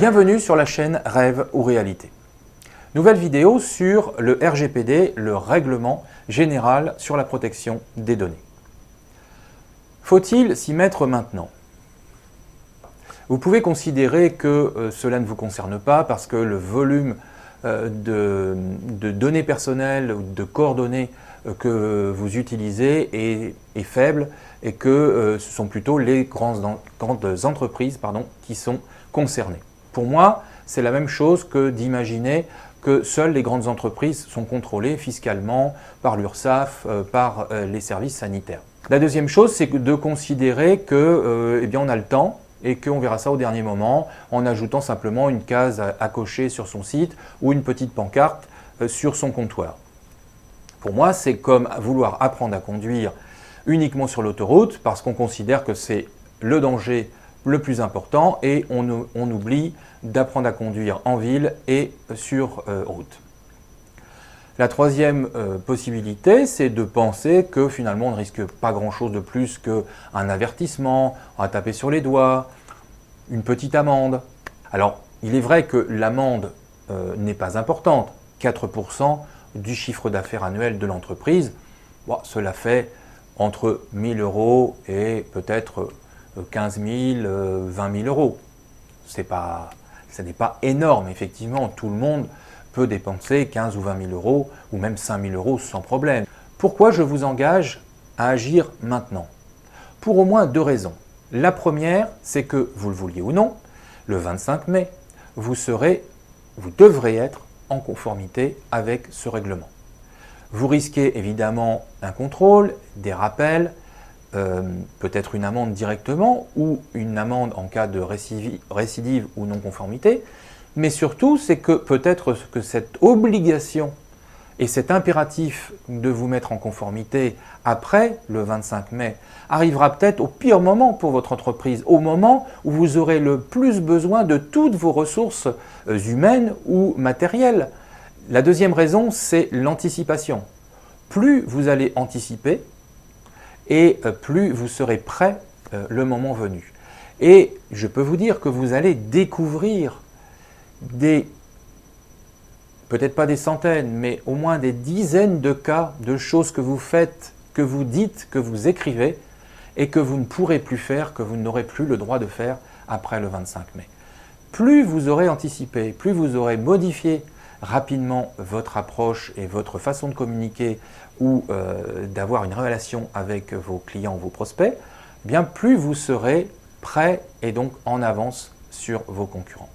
Bienvenue sur la chaîne Rêve ou Réalité. Nouvelle vidéo sur le RGPD, le Règlement général sur la protection des données. Faut-il s'y mettre maintenant? Vous pouvez considérer que cela ne vous concerne pas parce que le volume de données personnelles ou de coordonnées que vous utilisez est faible et que ce sont plutôt les grandes entreprises qui sont concernées. Pour moi, c'est la même chose que d'imaginer que seules les grandes entreprises sont contrôlées fiscalement par l'URSSAF, par les services sanitaires. La deuxième chose, c'est de considérer que, on a le temps et qu'on verra ça au dernier moment en ajoutant simplement une case à cocher sur son site ou une petite pancarte sur son comptoir. Pour moi, c'est comme vouloir apprendre à conduire uniquement sur l'autoroute parce qu'on considère que c'est le danger le plus important et on oublie d'apprendre à conduire en ville et sur route. La troisième possibilité, c'est de penser que finalement on ne risque pas grand-chose de plus qu'un avertissement, à taper sur les doigts, une petite amende. Alors, il est vrai que l'amende n'est pas importante, 4% du chiffre d'affaires annuel de l'entreprise. Bon, cela fait entre 1 000 € et peut-être 15 000, 20 000 euros. Ce n'est pas énorme, effectivement, tout le monde peut dépenser 15 ou 20 000 euros ou même 5 000 euros sans problème. Pourquoi je vous engage à agir maintenant? Pour au moins deux raisons. La première, c'est que, vous le vouliez ou non, le 25 mai, vous devrez être en conformité avec ce règlement. Vous risquez évidemment un contrôle, des rappels, peut-être une amende directement ou une amende en cas de récidive ou non-conformité, mais surtout c'est que peut-être que cette obligation et cet impératif de vous mettre en conformité après le 25 mai arrivera peut-être au pire moment pour votre entreprise, au moment où vous aurez le plus besoin de toutes vos ressources humaines ou matérielles. La deuxième raison, c'est l'anticipation. Plus vous allez anticiper, et plus vous serez prêt le moment venu. Et je peux vous dire que vous allez découvrir peut-être pas des centaines, mais au moins des dizaines de cas de choses que vous faites, que vous dites, que vous écrivez, et que vous ne pourrez plus faire, que vous n'aurez plus le droit de faire après le 25 mai. Plus vous aurez anticipé, plus vous aurez modifié rapidement votre approche et votre façon de communiquer ou d'avoir une relation avec vos clients ou vos prospects, bien plus vous serez prêt et donc en avance sur vos concurrents.